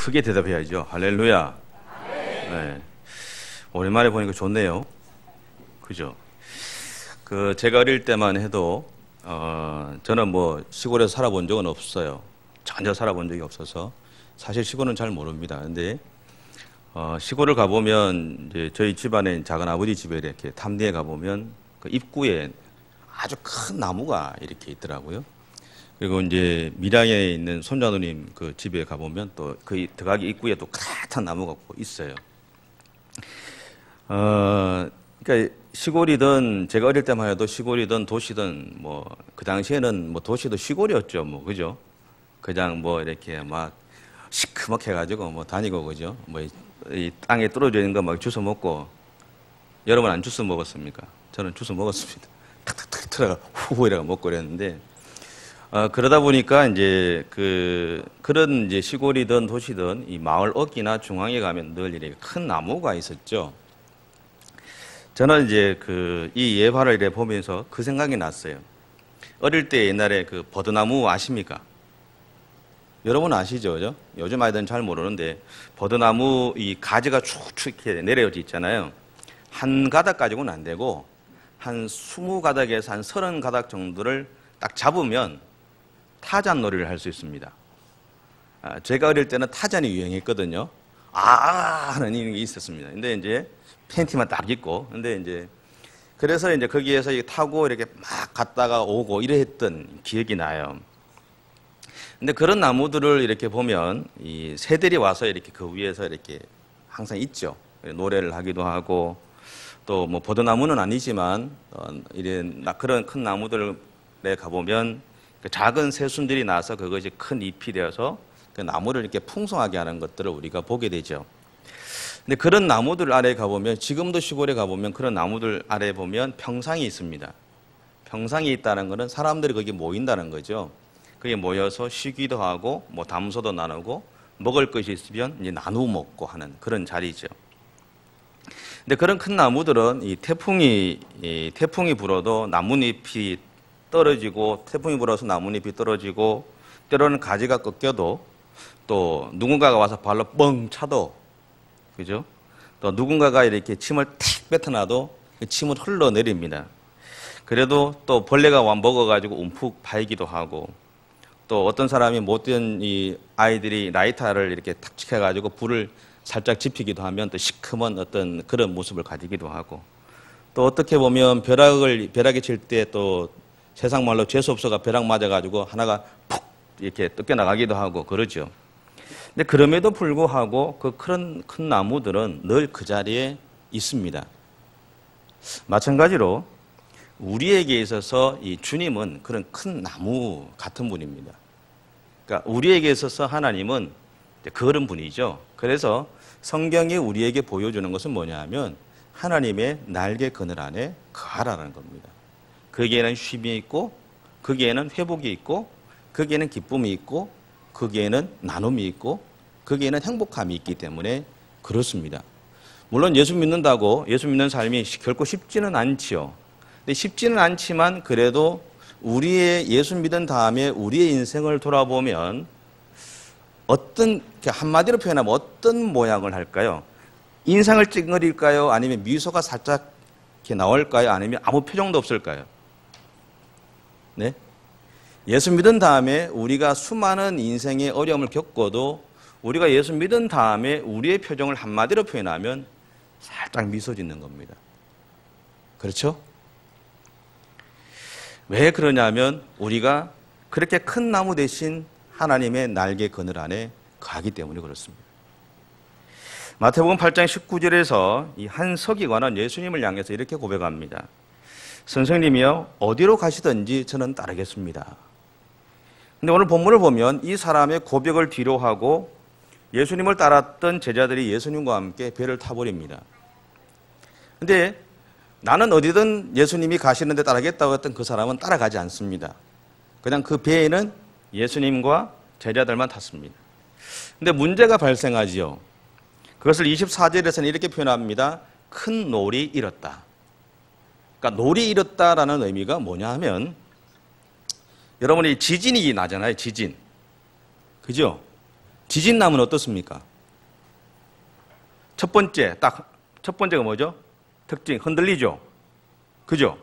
크게 대답해야죠. 할렐루야. 네. 오랜만에 보니까 좋네요. 그죠? 제가 어릴 때만 해도, 저는 뭐 시골에서 살아본 적은 없어요. 전혀 살아본 적이 없어서. 사실 시골은 잘 모릅니다. 근데, 시골을 가보면, 이제 저희 집안에 작은 아버지 집에 이렇게 탐내에 가보면 그 입구에 아주 큰 나무가 이렇게 있더라고요. 그리고 이제 밀양에 있는 손자누님 그 집에 가보면 또 그 들어가기 입구에 또 크다란 나무가 있어요. 그러니까 시골이든 제가 어릴 때만 해도 시골이든 도시든 뭐 그 당시에는 뭐 도시도 시골이었죠. 뭐 그죠? 그냥 뭐 이렇게 막 시커멓게 해가지고 뭐 다니고 그죠? 뭐 이 땅에 떨어져 있는 거 막 주워 먹고. 여러분 안 주워 먹었습니까? 저는 주워 먹었습니다. 탁탁탁 들어가 후후 이래가 먹고 그랬는데. 그러다 보니까 이제 그런 이제 시골이든 도시든 이 마을 어귀나 중앙에 가면 늘 이렇게 큰 나무가 있었죠. 저는 이제 이 예화를 이렇게 보면서 그 생각이 났어요. 어릴 때 옛날에 그 버드나무 아십니까? 여러분 아시죠? 그죠? 요즘 아이들은 잘 모르는데 버드나무 이 가지가 축축 이렇게 내려져 있잖아요. 한 가닥 가지고는 안 되고 한 20가닥에서 한 30가닥 정도를 딱 잡으면 타잔 놀이를 할 수 있습니다. 제가 어릴 때는 타잔이 유행했거든요. 하는 게 있었습니다. 근데 이제 팬티만 딱 입고, 근데 이제 그래서 이제 거기에서 타고 이렇게 막 갔다가 오고 이래 했던 기억이 나요. 근데 그런 나무들을 이렇게 보면 이 새들이 와서 이렇게 그 위에서 이렇게 항상 있죠. 노래를 하기도 하고 또 뭐 버드나무는 아니지만 이런 그런 큰 나무들에 가보면 작은 새순들이 나서 그것이 큰 잎이 되어서 그 나무를 이렇게 풍성하게 하는 것들을 우리가 보게 되죠. 근데 그런 나무들 아래에 가보면 지금도 시골에 가보면 그런 나무들 아래에 보면 평상이 있습니다. 평상이 있다는 것은 사람들이 거기 모인다는 거죠. 거기 모여서 쉬기도 하고 뭐 담소도 나누고 먹을 것이 있으면 이제 나누어 먹고 하는 그런 자리죠. 근데 그런 큰 나무들은 이 태풍이 불어도 나뭇잎이 떨어지고 태풍이 불어서 나뭇잎이 떨어지고 때로는 가지가 꺾여도 또 누군가가 와서 발로 뻥 차도 그죠? 또 누군가가 이렇게 침을 탁 뱉어놔도 그 침을 흘러내립니다. 그래도 또 벌레가 와 먹어가지고 움푹 파이기도 하고 또 어떤 사람이 못된 이 아이들이 라이터를 이렇게 탁 치켜가지고 불을 살짝 지피기도 하면 또 시커먼 어떤 그런 모습을 가지기도 하고 또 어떻게 보면 벼락이 칠 때 또 세상 말로 재수없어가 벼락 맞아가지고 하나가 푹 이렇게 뜯겨나가기도 하고 그러죠. 근데 그럼에도 불구하고 그 큰 나무들은 늘 그 자리에 있습니다. 마찬가지로 우리에게 있어서 이 주님은 그런 큰 나무 같은 분입니다. 그러니까 우리에게 있어서 하나님은 그런 분이죠. 그래서 성경이 우리에게 보여주는 것은 뭐냐 하면 하나님의 날개 그늘 안에 거하라는 겁니다. 거기에는 쉼이 있고 거기에는 회복이 있고 거기에는 기쁨이 있고 거기에는 나눔이 있고 거기에는 행복함이 있기 때문에 그렇습니다. 물론 예수 믿는다고 예수 믿는 삶이 결코 쉽지는 않지요. 근데 쉽지는 않지만 그래도 우리의 예수 믿은 다음에 우리의 인생을 돌아보면 한마디로 표현하면 어떤 모양을 할까요? 인상을 찡그릴까요? 아니면 미소가 살짝 이렇게 나올까요? 아니면 아무 표정도 없을까요? 네? 예수 믿은 다음에 우리가 수많은 인생의 어려움을 겪어도 우리가 예수 믿은 다음에 우리의 표정을 한마디로 표현하면 살짝 미소 짓는 겁니다. 그렇죠? 왜 그러냐면 우리가 그렇게 큰 나무 대신 하나님의 날개 그늘 안에 거하기 때문에 그렇습니다. 마태복음 8장 19절에서 이 한 서기관은 예수님을 향해서 이렇게 고백합니다. 선생님이여 어디로 가시든지 저는 따르겠습니다. 근데 오늘 본문을 보면 이 사람의 고백을 뒤로 하고 예수님을 따랐던 제자들이 예수님과 함께 배를 타버립니다. 근데 나는 어디든 예수님이 가시는 데 따르겠다고 했던 그 사람은 따라가지 않습니다. 그냥 그 배에는 예수님과 제자들만 탔습니다. 근데 문제가 발생하지요. 그것을 24절에서는 이렇게 표현합니다. 큰 놀이 일었다. 그러니까 놀이 일었다라는 의미가 뭐냐 하면 여러분이 지진이 나잖아요. 지진. 그죠? 지진나무는 어떻습니까? 첫 번째가 뭐죠? 특징, 흔들리죠? 그죠?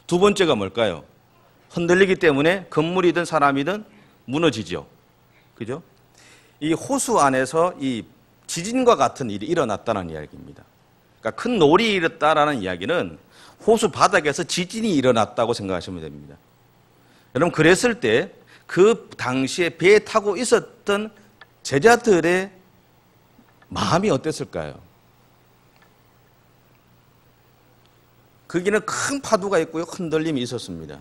두 번째가 뭘까요? 흔들리기 때문에 건물이든 사람이든 무너지죠. 그죠? 이 호수 안에서 이 지진과 같은 일이 일어났다는 이야기입니다. 그러니까 큰 놀이 일어났다라는 이야기는 호수 바닥에서 지진이 일어났다고 생각하시면 됩니다. 여러분, 그랬을 때 그 당시에 배에 타고 있었던 제자들의 마음이 어땠을까요? 거기는 큰 파도가 있고요, 흔들림이 있었습니다.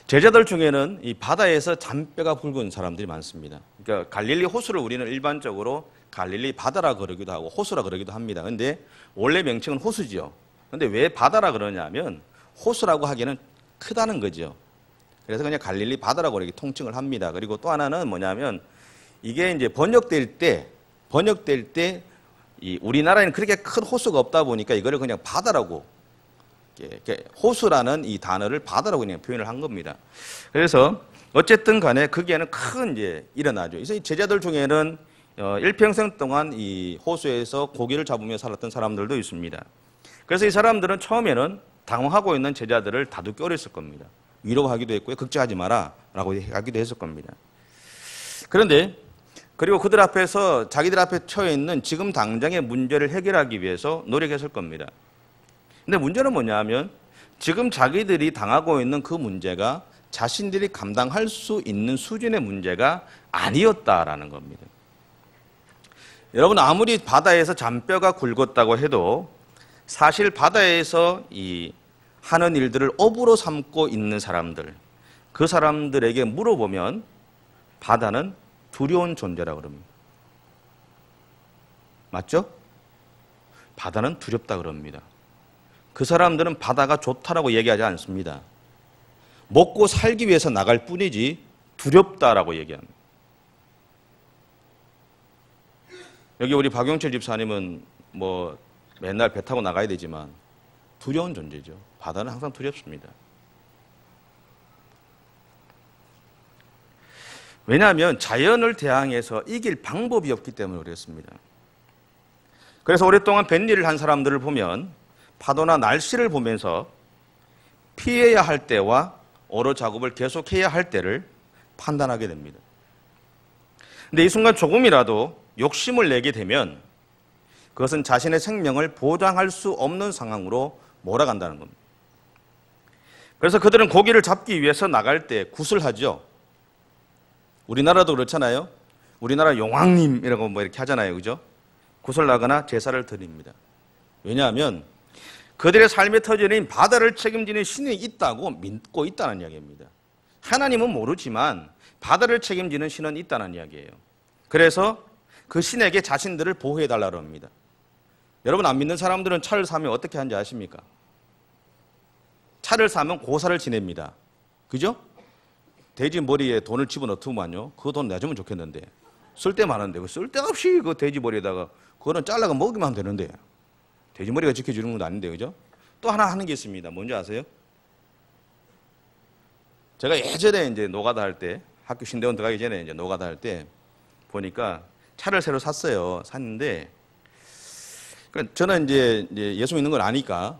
제자들 중에는 이 바다에서 잔뼈가 굵은 사람들이 많습니다. 그러니까 갈릴리 호수를 우리는 일반적으로 갈릴리 바다라 그러기도 하고 호수라 그러기도 합니다. 근데 원래 명칭은 호수지요. 근데 왜 바다라 그러냐면 호수라고 하기에는 크다는 거죠. 그래서 그냥 갈릴리 바다라고 이렇게 통칭을 합니다. 그리고 또 하나는 뭐냐면 이게 이제 번역될 때 이 우리나라에는 그렇게 큰 호수가 없다 보니까 이거를 그냥 바다라고, 이렇게 호수라는 이 단어를 바다라고 그냥 표현을 한 겁니다. 그래서 어쨌든 간에 거기에는 큰 이제 일어나죠. 그래서 이 제자들 중에는 일평생 동안 이 호수에서 고기를 잡으며 살았던 사람들도 있습니다. 그래서 이 사람들은 처음에는 당황하고 있는 제자들을 다독게 어렸을 겁니다. 위로하기도 했고요. 걱정하지 마라 라고 하기도 했을 겁니다. 그런데 그리고 그들 앞에서 자기들 앞에 처해 있는 지금 당장의 문제를 해결하기 위해서 노력했을 겁니다. 근데 문제는 뭐냐면 지금 자기들이 당하고 있는 그 문제가 자신들이 감당할 수 있는 수준의 문제가 아니었다라는 겁니다. 여러분, 아무리 바다에서 잔뼈가 굵었다고 해도 사실 바다에서 이 하는 일들을 업으로 삼고 있는 사람들, 그 사람들에게 물어보면 바다는 두려운 존재라고 그럽니다. 맞죠? 바다는 두렵다 그럽니다. 그 사람들은 바다가 좋다라고 얘기하지 않습니다. 먹고 살기 위해서 나갈 뿐이지 두렵다라고 얘기합니다. 여기 우리 박용철 집사님은 뭐 맨날 배 타고 나가야 되지만 두려운 존재죠. 바다는 항상 두렵습니다. 왜냐하면 자연을 대항해서 이길 방법이 없기 때문에 그렇습니다. 그래서 오랫동안 뱃일을 한 사람들을 보면 파도나 날씨를 보면서 피해야 할 때와 어로 작업을 계속해야 할 때를 판단하게 됩니다. 근데 이 순간 조금이라도 욕심을 내게 되면 그것은 자신의 생명을 보장할 수 없는 상황으로 몰아간다는 겁니다. 그래서 그들은 고기를 잡기 위해서 나갈 때 굿을 하죠. 우리나라도 그렇잖아요. 우리나라 용왕님이라고 뭐 이렇게 하잖아요. 그죠? 굿을 나거나 제사를 드립니다. 왜냐하면 그들의 삶의 터전인 바다를 책임지는 신이 있다고 믿고 있다는 이야기입니다. 하나님은 모르지만 바다를 책임지는 신은 있다는 이야기예요. 그래서 그 신에게 자신들을 보호해달라고 합니다. 여러분, 안 믿는 사람들은 차를 사면 어떻게 하는지 아십니까? 차를 사면 고사를 지냅니다. 그죠? 돼지 머리에 돈을 집어넣더만요. 그 돈 내주면 좋겠는데. 쓸데 많은데. 쓸데없이 그 돼지 머리에다가 그거는 잘라가 먹으면 하면 되는데. 돼지 머리가 지켜주는 건 아닌데. 그죠? 또 하나 하는 게 있습니다. 뭔지 아세요? 제가 예전에 이제 노가다 할 때, 학교 신대원 들어가기 전에 이제 노가다 할 때 보니까 차를 새로 샀어요. 샀는데 저는 이제 예수 믿는 걸 아니까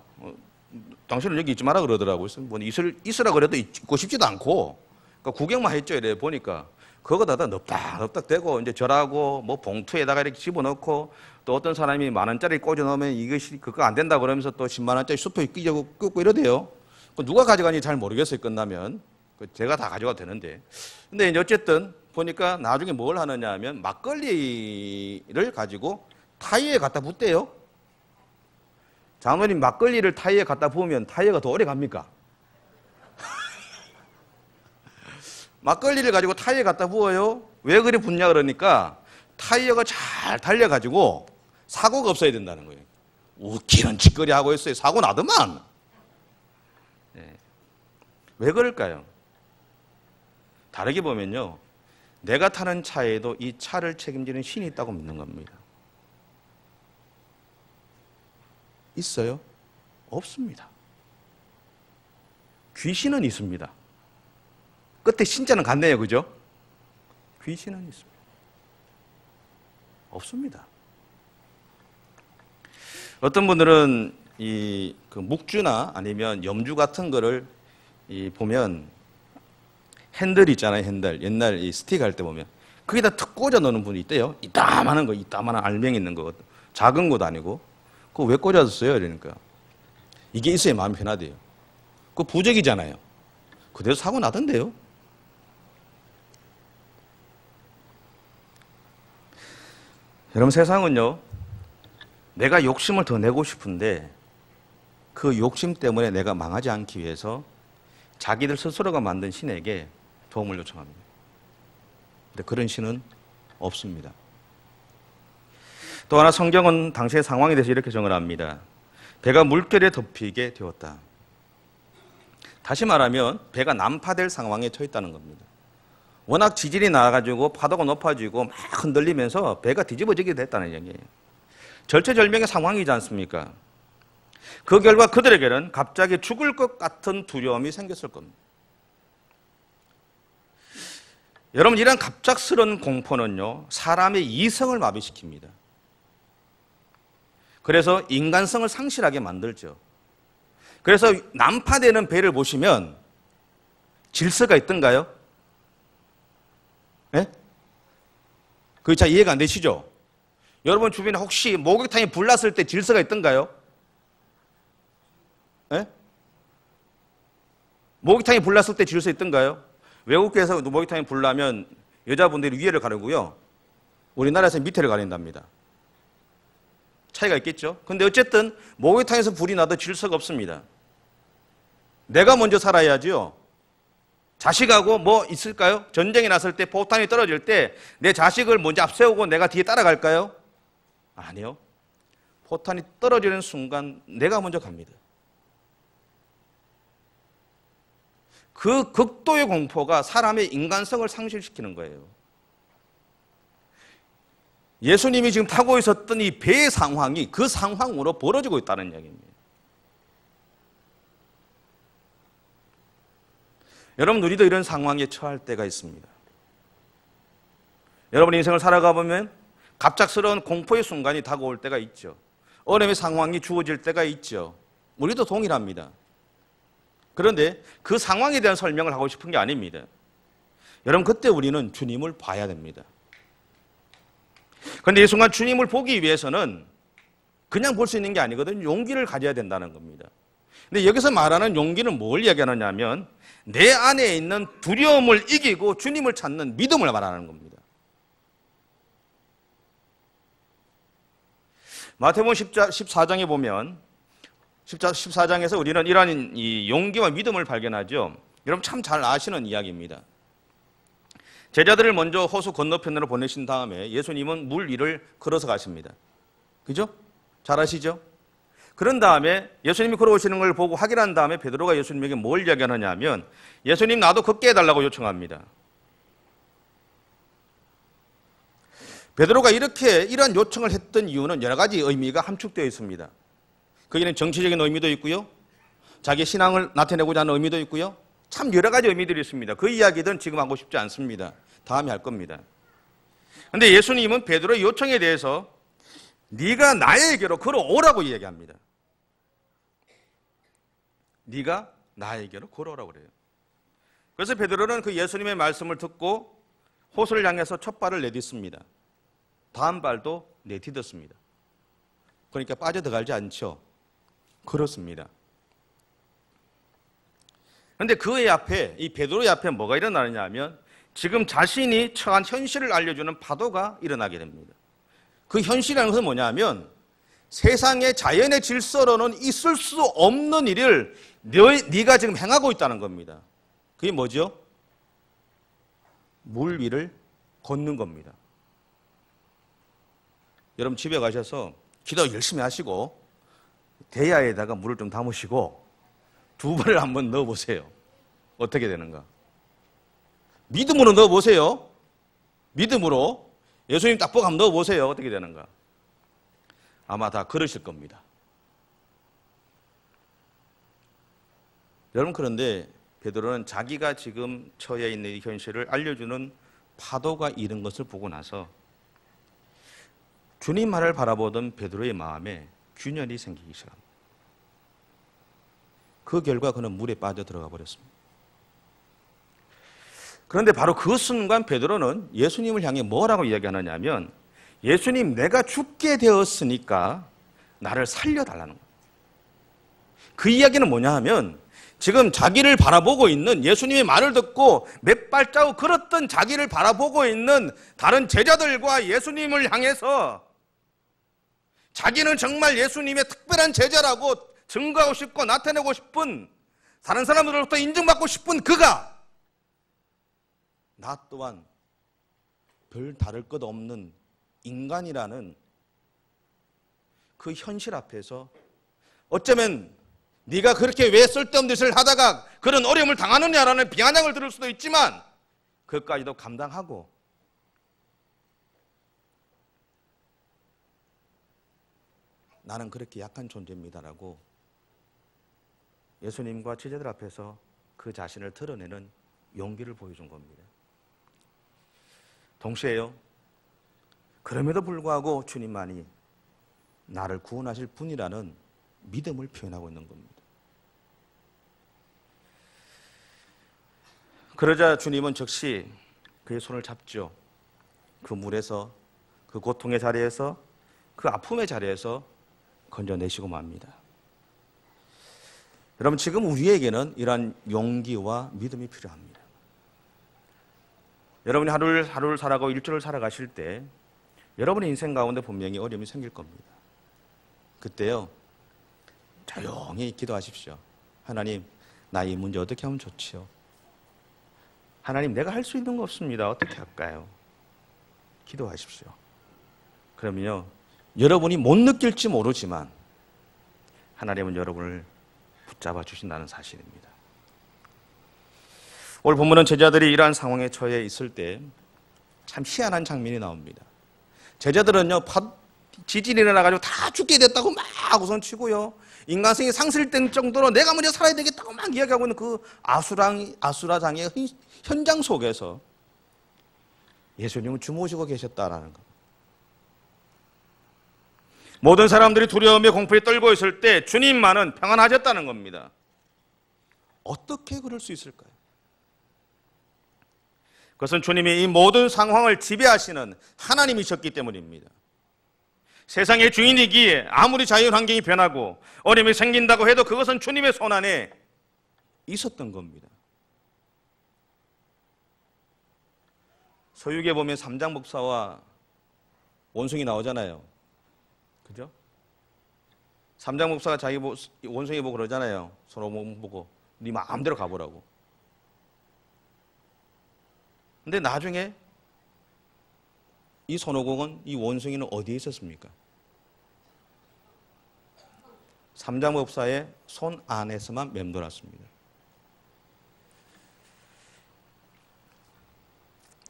당신은 여기 있지 마라 그러더라고요. 뭐 있으라 그래도 있고 싶지도 않고 그러니까 구경만 했죠. 이래 보니까 그거다가 넙닥 대고 이제 절하고 뭐 봉투에다가 이렇게 집어넣고 또 어떤 사람이 10,000원짜리 꽂아 넣으면 이것이 그거 안 된다 그러면서 또 100,000원짜리 수표 끼고 이러대요. 누가 가져가는지 잘 모르겠어요. 끝나면 제가 다 가져가도 되는데. 근데 이제 어쨌든 보니까 나중에 뭘 하느냐 하면 막걸리를 가지고 타이어에 갖다 붓대요. 장로님, 막걸리를 타이어에 갖다 부으면 타이어가 더 오래 갑니까? 막걸리를 가지고 타이어에 갖다 부어요. 왜 그리 붓냐 그러니까 타이어가 잘 달려가지고 사고가 없어야 된다는 거예요. 웃기는 짓거리 하고 있어요. 사고 나더만. 네. 왜 그럴까요? 다르게 보면요, 내가 타는 차에도 이 차를 책임지는 신이 있다고 믿는 겁니다. 있어요? 없습니다. 귀신은 있습니다. 끝에 신자는 같네요. 그죠? 귀신은 있습니다. 없습니다. 어떤 분들은 그 묵주나 아니면 염주 같은 거를 보면 핸들 있잖아요, 핸들. 옛날 이 스틱 할 때 보면 거기다 턱 꽂아 넣는 분이 있대요. 이따만한 거, 이따만한 알맹이 있는 거, 작은 것도 아니고. 그거 왜 꽂아줬어요? 그러니까 이게 있어야 마음이 편하대요. 그거 부적이잖아요. 그대로 사고 나던데요. 여러분, 세상은요, 내가 욕심을 더 내고 싶은데 그 욕심 때문에 내가 망하지 않기 위해서 자기들 스스로가 만든 신에게 도움을 요청합니다. 근데 그런 신은 없습니다. 또 하나 성경은 당시의 상황에 대해서 이렇게 정을 합니다. 배가 물결에 덮이게 되었다. 다시 말하면 배가 난파될 상황에 처해 있다는 겁니다. 워낙 지진이 나가지고 파도가 높아지고 막 흔들리면서 배가 뒤집어지게 됐다는 얘기예요. 절체절명의 상황이지 않습니까? 그 결과 그들에게는 갑자기 죽을 것 같은 두려움이 생겼을 겁니다. 여러분, 이런 갑작스러운 공포는요, 사람의 이성을 마비시킵니다. 그래서 인간성을 상실하게 만들죠. 그래서 난파되는 배를 보시면 질서가 있던가요? 네? 그게 잘 이해가 안 되시죠? 여러분 주변에 혹시 목욕탕이 불났을 때 질서가 있던가요? 네? 목욕탕이 불났을 때 질서 있던가요? 외국에서 목욕탕이 불나면 여자분들이 위에를 가르고요, 우리나라에서 밑에를 가린답니다. 차이가 있겠죠? 근데 어쨌든 목욕탕에서 불이 나도 질서가 없습니다. 내가 먼저 살아야지요. 자식하고 뭐 있을까요? 전쟁이 났을 때, 포탄이 떨어질 때 내 자식을 먼저 앞세우고 내가 뒤에 따라갈까요? 아니요. 포탄이 떨어지는 순간 내가 먼저 갑니다. 그 극도의 공포가 사람의 인간성을 상실시키는 거예요. 예수님이 지금 타고 있었던 이 배의 상황이 그 상황으로 벌어지고 있다는 이야기입니다. 여러분, 우리도 이런 상황에 처할 때가 있습니다. 여러분 인생을 살아가 보면 갑작스러운 공포의 순간이 다가올 때가 있죠. 어려움의 상황이 주어질 때가 있죠. 우리도 동일합니다. 그런데 그 상황에 대한 설명을 하고 싶은 게 아닙니다. 여러분, 그때 우리는 주님을 봐야 됩니다. 그런데 이 순간 주님을 보기 위해서는 그냥 볼 수 있는 게 아니거든요. 용기를 가져야 된다는 겁니다. 근데 여기서 말하는 용기는 뭘 이야기하느냐 하면 내 안에 있는 두려움을 이기고 주님을 찾는 믿음을 말하는 겁니다. 마태복음 14장에 보면 14장에서 우리는 이러한 이 용기와 믿음을 발견하죠. 여러분 참 잘 아시는 이야기입니다. 제자들을 먼저 호수 건너편으로 보내신 다음에 예수님은 물 위를 걸어서 가십니다. 그죠? 잘 아시죠? 그런 다음에 예수님이 걸어오시는 걸 보고 확인한 다음에 베드로가 예수님에게 뭘 이야기하느냐 하면 예수님 나도 걷게 해달라고 요청합니다. 베드로가 이러한 요청을 했던 이유는 여러 가지 의미가 함축되어 있습니다. 거기는 정치적인 의미도 있고요, 자기 신앙을 나타내고자 하는 의미도 있고요, 참 여러 가지 의미들이 있습니다. 그 이야기들은 지금 하고 싶지 않습니다. 다음에 할 겁니다. 그런데 예수님은 베드로의 요청에 대해서 네가 나에게로 걸어오라고 이야기합니다. 네가 나에게로 걸어오라고 그래요. 그래서 베드로는 그 예수님의 말씀을 듣고 호수를 향해서 첫 발을 내딛습니다. 다음 발도 내딛었습니다. 그러니까 빠져들어가지 않죠. 그렇습니다. 그런데 그의 앞에, 이 베드로의 앞에 뭐가 일어나느냐 하면 지금 자신이 처한 현실을 알려주는 파도가 일어나게 됩니다. 그 현실이라는 것은 뭐냐 하면 세상의 자연의 질서로는 있을 수 없는 일을 네가 지금 행하고 있다는 겁니다. 그게 뭐죠? 물 위를 걷는 겁니다. 여러분 집에 가셔서 기도 열심히 하시고 대야에다가 물을 좀 담으시고 두 발을 한번 넣어보세요. 어떻게 되는가? 믿음으로 넣어보세요. 믿음으로 예수님 딱 보고 한번 넣어보세요. 어떻게 되는가? 아마 다 그러실 겁니다. 여러분, 그런데 베드로는 자기가 지금 처해 있는 이 현실을 알려주는 파도가 이른 것을 보고 나서 주님 말을 바라보던 베드로의 마음에 균열이 생기기 시작합니다. 그 결과 그는 물에 빠져 들어가 버렸습니다. 그런데 바로 그 순간 베드로는 예수님을 향해 뭐라고 이야기하느냐 하면, 예수님, 내가 죽게 되었으니까 나를 살려달라는 거예요. 그 이야기는 뭐냐 하면, 지금 자기를 바라보고 있는, 예수님의 말을 듣고 몇 발자국 걸었던 자기를 바라보고 있는 다른 제자들과 예수님을 향해서 자기는 정말 예수님의 특별한 제자라고 증거하고 싶고 나타내고 싶은, 다른 사람들로부터 인정받고 싶은 그가 나 또한 별 다를 것 없는 인간이라는 그 현실 앞에서 어쩌면 네가 그렇게 왜 쓸데없는 짓을 하다가 그런 어려움을 당하느냐라는 비아냥을 들을 수도 있지만 그것까지도 감당하고 나는 그렇게 약한 존재입니다라고 예수님과 제자들 앞에서 그 자신을 드러내는 용기를 보여준 겁니다. 동시에요, 그럼에도 불구하고 주님만이 나를 구원하실 분이라는 믿음을 표현하고 있는 겁니다. 그러자 주님은 즉시 그의 손을 잡죠. 그 물에서, 그 고통의 자리에서, 그 아픔의 자리에서 건져내시고 맙니다. 여러분, 지금 우리에게는 이러한 용기와 믿음이 필요합니다. 여러분이 하루를 살아가고 일주를 살아가실 때 여러분의 인생 가운데 분명히 어려움이 생길 겁니다. 그때요, 조용히 기도하십시오. 하나님, 나 이 문제 어떻게 하면 좋지요? 하나님, 내가 할 수 있는 거 없습니다. 어떻게 할까요? 기도하십시오. 그러면요, 여러분이 못 느낄지 모르지만 하나님은 여러분을 붙잡아 주신다는 사실입니다. 오늘 본문은 제자들이 이러한 상황에 처해 있을 때 참 희한한 장면이 나옵니다. 제자들은요, 지진이 일어나가지고 다 죽게 됐다고 막 우선치고요, 인간성이 상실된 정도로 내가 먼저 살아야 되겠다고 막 이야기하고 있는 그 아수라장의 현장 속에서 예수님은 주무시고 계셨다라는 것. 모든 사람들이 두려움에 공포에 떨고 있을 때 주님만은 평안하셨다는 겁니다. 어떻게 그럴 수 있을까요? 그것은 주님이 이 모든 상황을 지배하시는 하나님이셨기 때문입니다. 세상의 주인이기에 아무리 자연 환경이 변하고 어려움이 생긴다고 해도 그것은 주님의 손안에 있었던 겁니다. 서유기에 보면 삼장 목사와 원숭이 나오잖아요. 그죠? 삼장 목사가 자기 원숭이 보고 그러잖아요. 손오공 보고 네 마음대로 가보라고. 근데 나중에 이 손오공은, 이 원숭이는 어디에 있었습니까? 삼장 목사의 손 안에서만 맴돌았습니다.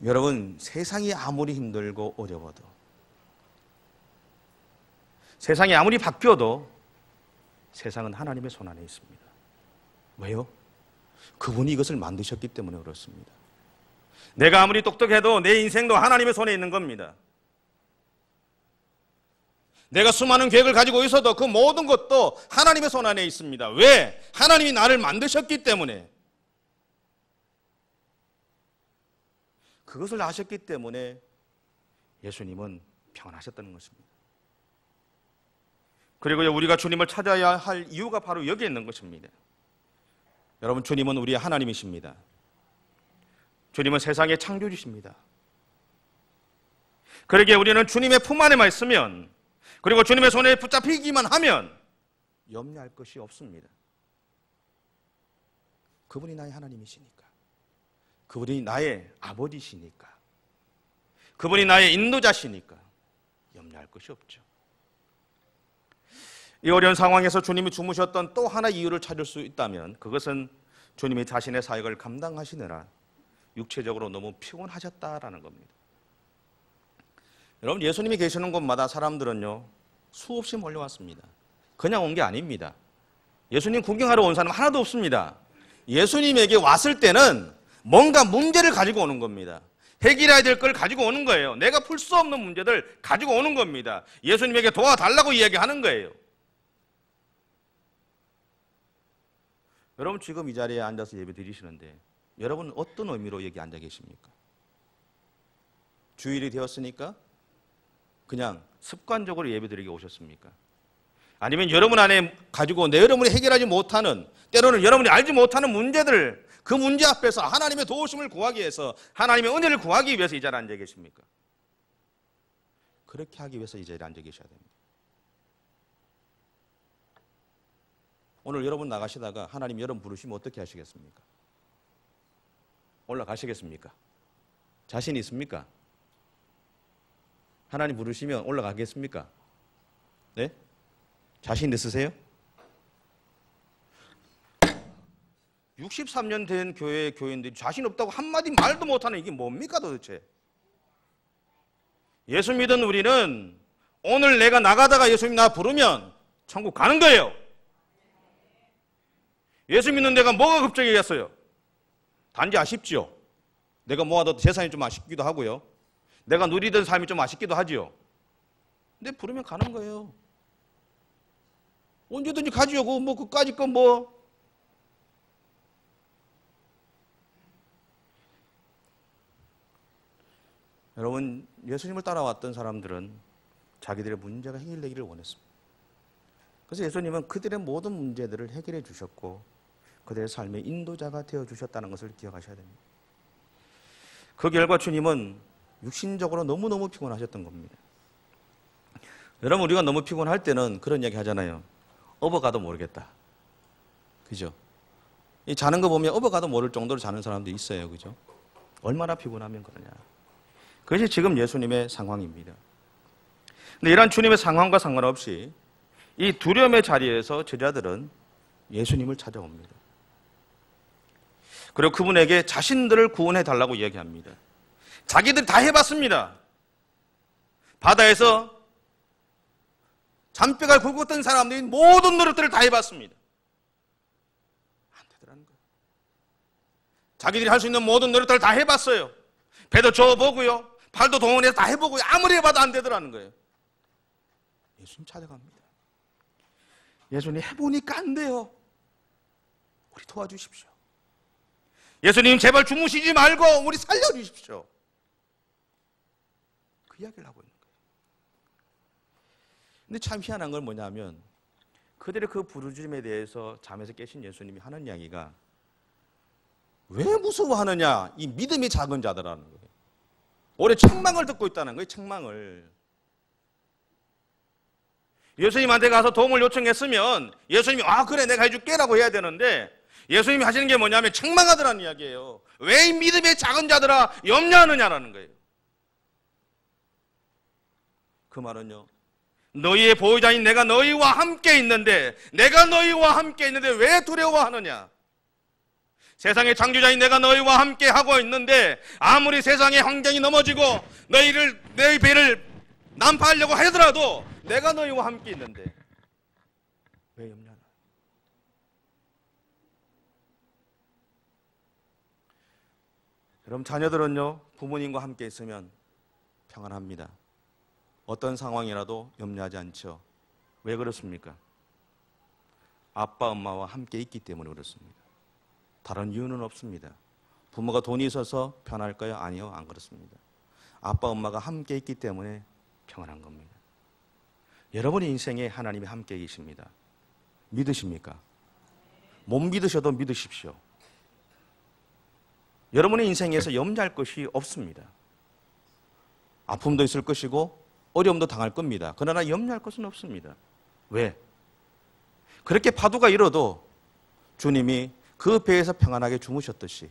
여러분, 세상이 아무리 힘들고 어려워도, 세상이 아무리 바뀌어도 세상은 하나님의 손 안에 있습니다. 왜요? 그분이 이것을 만드셨기 때문에 그렇습니다. 내가 아무리 똑똑해도 내 인생도 하나님의 손에 있는 겁니다. 내가 수많은 계획을 가지고 있어도 그 모든 것도 하나님의 손 안에 있습니다. 왜? 하나님이 나를 만드셨기 때문에. 그것을 아셨기 때문에 예수님은 평안하셨다는 것입니다. 그리고 우리가 주님을 찾아야 할 이유가 바로 여기에 있는 것입니다. 여러분, 주님은 우리의 하나님이십니다. 주님은 세상의 창조주십니다. 그러기에 우리는 주님의 품 안에만 있으면, 그리고 주님의 손에 붙잡히기만 하면 염려할 것이 없습니다. 그분이 나의 하나님이시니까, 그분이 나의 아버지시니까, 그분이 나의 인도자시니까 염려할 것이 없죠. 이 어려운 상황에서 주님이 주무셨던 또 하나 이유를 찾을 수 있다면 그것은 주님이 자신의 사역을 감당하시느라 육체적으로 너무 피곤하셨다라는 겁니다. 여러분, 예수님이 계시는 곳마다 사람들은요, 수없이 몰려왔습니다. 그냥 온 게 아닙니다. 예수님 구경하러 온 사람 하나도 없습니다. 예수님에게 왔을 때는 뭔가 문제를 가지고 오는 겁니다. 해결해야 될 걸 가지고 오는 거예요. 내가 풀 수 없는 문제들 가지고 오는 겁니다. 예수님에게 도와달라고 이야기하는 거예요. 여러분 지금 이 자리에 앉아서 예배 드리시는데 여러분은 어떤 의미로 여기 앉아 계십니까? 주일이 되었으니까 그냥 습관적으로 예배 드리게 오셨습니까? 아니면 여러분 안에 가지고 여러분이 해결하지 못하는, 때로는 여러분이 알지 못하는 문제들, 그 문제 앞에서 하나님의 도우심을 구하기 위해서, 하나님의 은혜를 구하기 위해서 이 자리에 앉아 계십니까? 그렇게 하기 위해서 이 자리에 앉아 계셔야 됩니다. 오늘 여러분 나가시다가 하나님 여러분 부르시면 어떻게 하시겠습니까? 올라가시겠습니까? 자신 있습니까? 하나님 부르시면 올라가겠습니까? 네? 자신 있으세요? 63년 된 교회 교인들이 자신 없다고 한마디 말도 못하는 이게 뭡니까 도대체? 예수 믿은 우리는 오늘 내가 나가다가 예수님 나 부르면 천국 가는 거예요. 예수 믿는 내가 뭐가 걱정이겠어요? 단지 아쉽죠. 내가 모아뒀던 재산이 좀 아쉽기도 하고요. 내가 누리던 삶이 좀 아쉽기도 하지요. 근데 부르면 가는 거예요. 언제든지 가지요. 그까짓 건 뭐. 여러분, 예수님을 따라왔던 사람들은 자기들의 문제가 해결되기를 원했습니다. 그래서 예수님은 그들의 모든 문제들을 해결해 주셨고 그들의 삶의 인도자가 되어 주셨다는 것을 기억하셔야 됩니다. 그 결과 주님은 육신적으로 너무너무 피곤하셨던 겁니다. 여러분, 우리가 너무 피곤할 때는 그런 이야기 하잖아요. 업어가도 모르겠다. 그죠? 이 자는 거 보면 업어가도 모를 정도로 자는 사람도 있어요. 그죠? 얼마나 피곤하면 그러냐. 그것이 지금 예수님의 상황입니다. 근데 이러한 주님의 상황과 상관없이 이 두려움의 자리에서 제자들은 예수님을 찾아옵니다. 그리고 그분에게 자신들을 구원해 달라고 이야기합니다. 자기들 다 해봤습니다. 바다에서 잔뼈가 굵었던 사람들이 모든 노력들을 다 해봤습니다. 안 되더라는 거예요. 자기들이 할 수 있는 모든 노력들을 다 해봤어요. 배도 저어보고요. 팔도 동원해서 다 해보고요. 아무리 해봐도 안 되더라는 거예요. 예수님 찾아갑니다. 예수님 해보니까 안 돼요. 우리 도와주십시오. 예수님 제발 주무시지 말고 우리 살려주십시오. 그 이야기를 하고 있는 거예요. 근데 참 희한한 건 뭐냐면 그들의 그 부르짖음에 대해서 잠에서 깨신 예수님이 하는 이야기가 왜 무서워하느냐? 이 믿음이 작은 자들라는 거예요. 오래 책망을 듣고 있다는 거예요. 책망을. 예수님한테 가서 도움을 요청했으면 예수님이 그래 내가 해줄게라고 해야 되는데 예수님이 하시는 게 뭐냐면 책망하더라는 이야기예요. 왜 이 믿음의 작은 자들아 염려하느냐라는 거예요. 그 말은요, 너희의 보호자인 내가 너희와 함께 있는데 왜 두려워하느냐? 세상의 창조자인 내가 너희와 함께 하고 있는데 아무리 세상의 환경이 넘어지고 너희 배를 난파하려고 하더라도 내가 너희와 함께 있는데 왜 염려하나? 여러분, 자녀들은요 부모님과 함께 있으면 평안합니다. 어떤 상황이라도 염려하지 않죠. 왜 그렇습니까? 아빠, 엄마와 함께 있기 때문에 그렇습니다. 다른 이유는 없습니다. 부모가 돈이 있어서 편할까요? 아니요, 안 그렇습니다. 아빠, 엄마가 함께 있기 때문에 평안한 겁니다. 여러분의 인생에 하나님이 함께 계십니다. 믿으십니까? 못 믿으셔도 믿으십시오. 여러분의 인생에서 염려할 것이 없습니다. 아픔도 있을 것이고 어려움도 당할 겁니다. 그러나 염려할 것은 없습니다. 왜? 그렇게 파도가 일어도 주님이 그 배에서 평안하게 주무셨듯이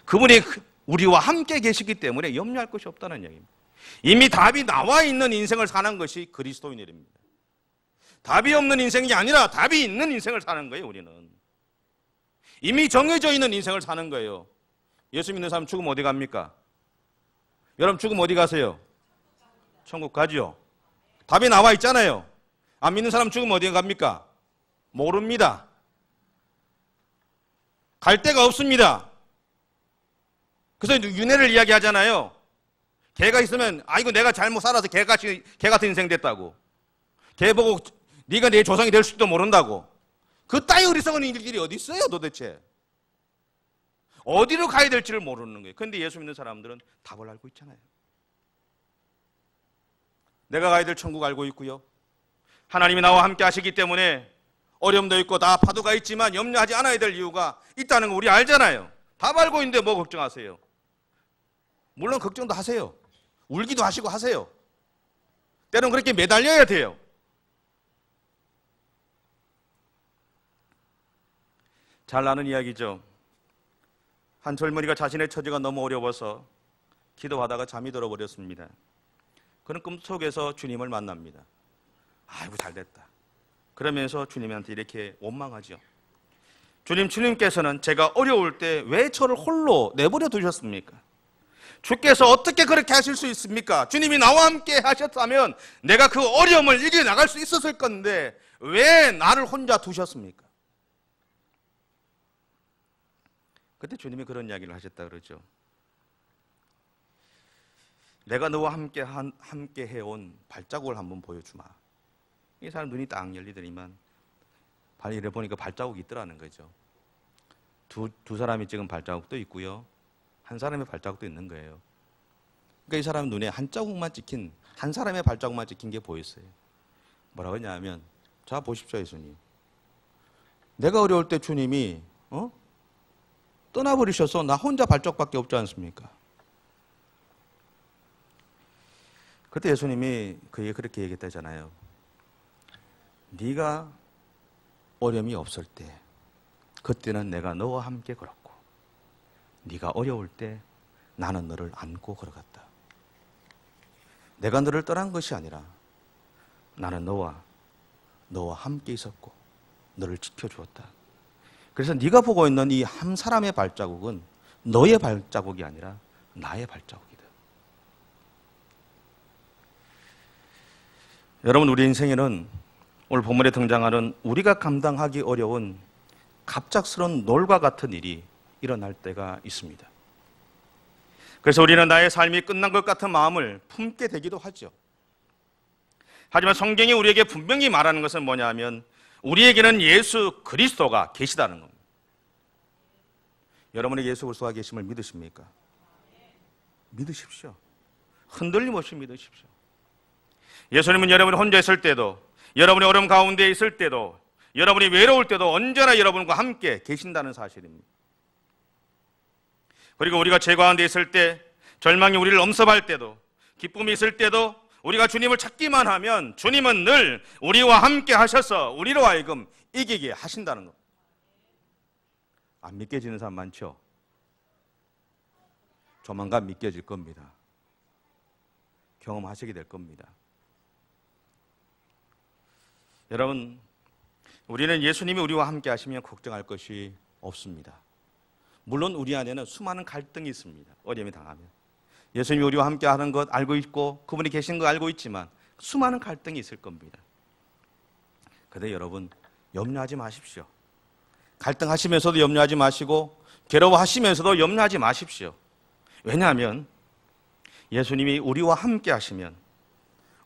그분이 우리와 함께 계시기 때문에 염려할 것이 없다는 얘기입니다. 이미 답이 나와 있는 인생을 사는 것이 그리스도인입니다. 답이 없는 인생이 아니라 답이 있는 인생을 사는 거예요. 우리는 이미 정해져 있는 인생을 사는 거예요. 예수 믿는 사람 죽으면 어디 갑니까? 여러분 죽으면 어디 가세요? 천국 가지요. 답이 나와 있잖아요. 안 믿는 사람 죽으면 어디 갑니까? 모릅니다. 갈 데가 없습니다. 그래서 윤회를 이야기하잖아요. 개가 있으면 아이고 내가 잘못 살아서 개 같은 인생 됐다고. 개 보고 네가 내 조상이 될 수도 모른다고. 그 따위 어리석은 일들이 어디 있어요 도대체. 어디로 가야 될지를 모르는 거예요. 그런데 예수 믿는 사람들은 답을 알고 있잖아요. 내가 가야 될 천국 알고 있고요. 하나님이 나와 함께 하시기 때문에 어려움도 있고 다 파도가 있지만 염려하지 않아야 될 이유가 있다는 거 우리 알잖아요. 답 알고 있는데 뭐 걱정하세요. 물론 걱정도 하세요. 울기도 하시고 하세요. 때로는 그렇게 매달려야 돼요. 잘 아는 이야기죠. 한 젊은이가 자신의 처지가 너무 어려워서 기도하다가 잠이 들어버렸습니다. 그는 꿈속에서 주님을 만납니다. 아이고 잘됐다. 그러면서 주님한테 이렇게 원망하죠. 주님께서는 제가 어려울 때 왜 저를 홀로 내버려 두셨습니까? 주께서 어떻게 그렇게 하실 수 있습니까? 주님이 나와 함께 하셨다면 내가 그 어려움을 이겨나갈 수 있었을 건데 왜 나를 혼자 두셨습니까? 그때 주님이 그런 이야기를 하셨다 그러죠. 내가 너와 함께 해온 발자국을 한번 보여주마. 이 사람 눈이 딱 열리더니만 발을 보니까 발자국이 있더라는 거죠. 두 사람이 찍은 발자국도 있고요. 한 사람의 발자국도 있는 거예요. 그러니까 이 사람 눈에 한 사람의 발자국만 찍힌 게 보였어요. 뭐라고 했냐면, 자 보십시오 예수님. 내가 어려울 때 주님이 떠나버리셔서 나 혼자 발자국밖에 없지 않습니까? 그때 예수님이 그에게 그렇게 얘기했다잖아요. 네가 어려움이 없을 때 그때는 내가 너와 함께 걸었고 네가 어려울 때 나는 너를 안고 걸어갔다. 내가 너를 떠난 것이 아니라 나는 너와 함께 있었고 너를 지켜주었다. 그래서 네가 보고 있는 이 한 사람의 발자국은 너의 발자국이 아니라 나의 발자국이다. 여러분 우리 인생에는 오늘 본문에 등장하는 우리가 감당하기 어려운 갑작스러운 놀과 같은 일이 일어날 때가 있습니다. 그래서 우리는 나의 삶이 끝난 것 같은 마음을 품게 되기도 하죠. 하지만 성경이 우리에게 분명히 말하는 것은 뭐냐면 우리에게는 예수 그리스도가 계시다는 겁니다. 여러분의 예수 그리스도가 계심을 믿으십니까? 믿으십시오. 흔들림 없이 믿으십시오. 예수님은 여러분이 혼자 있을 때도, 여러분이 어려움 가운데 있을 때도, 여러분이 외로울 때도 언제나 여러분과 함께 계신다는 사실입니다. 그리고 우리가 죄 가운데 있을 때, 절망이 우리를 엄습할 때도, 기쁨이 있을 때도 우리가 주님을 찾기만 하면 주님은 늘 우리와 함께 하셔서 우리로 하여금 이기게 하신다는 것. 안 믿겨지는 사람 많죠? 조만간 믿겨질 겁니다. 경험하시게 될 겁니다. 여러분, 우리는 예수님이 우리와 함께 하시면 걱정할 것이 없습니다. 물론 우리 안에는 수많은 갈등이 있습니다. 어려움이 당하면. 예수님이 우리와 함께 하는 것 알고 있고 그분이 계신 거 알고 있지만 수많은 갈등이 있을 겁니다. 그런데 여러분 염려하지 마십시오. 갈등하시면서도 염려하지 마시고 괴로워하시면서도 염려하지 마십시오. 왜냐하면 예수님이 우리와 함께 하시면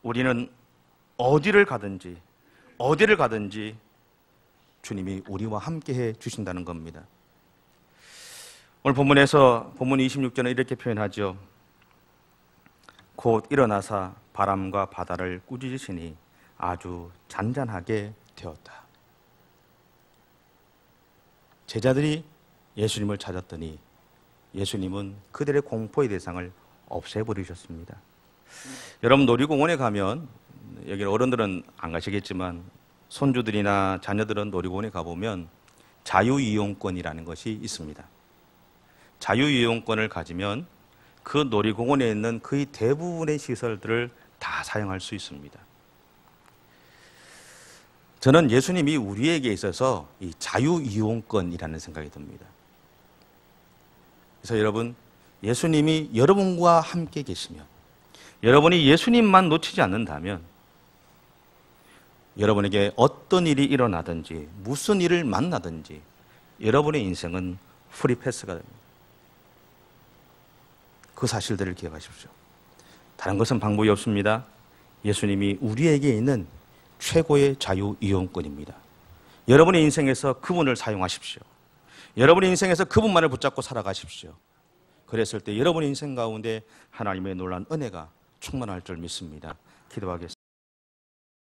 우리는 어디를 가든지 주님이 우리와 함께 해 주신다는 겁니다. 오늘 본문에서 본문 26절은 이렇게 표현하죠. 곧 일어나사 바람과 바다를 꾸짖으시니 아주 잔잔하게 되었다. 제자들이 예수님을 찾았더니 예수님은 그들의 공포의 대상을 없애버리셨습니다. 여러분 놀이공원에 가면, 여기 어른들은 안 가시겠지만 손주들이나 자녀들은 놀이공원에 가보면 자유이용권이라는 것이 있습니다. 자유이용권을 가지면 그 놀이공원에 있는 거의 대부분의 시설들을 다 사용할 수 있습니다. 저는 예수님이 우리에게 있어서 이 자유이용권이라는 생각이 듭니다. 그래서 여러분, 예수님이 여러분과 함께 계시면, 여러분이 예수님만 놓치지 않는다면 여러분에게 어떤 일이 일어나든지 무슨 일을 만나든지 여러분의 인생은 프리패스가 됩니다. 그 사실들을 기억하십시오. 다른 것은 방법이 없습니다. 예수님이 우리에게 있는 최고의 자유 이용권입니다. 여러분의 인생에서 그분을 사용하십시오. 여러분의 인생에서 그분만을 붙잡고 살아가십시오. 그랬을 때 여러분의 인생 가운데 하나님의 놀라운 은혜가 충만할 줄 믿습니다. 기도하겠습니다.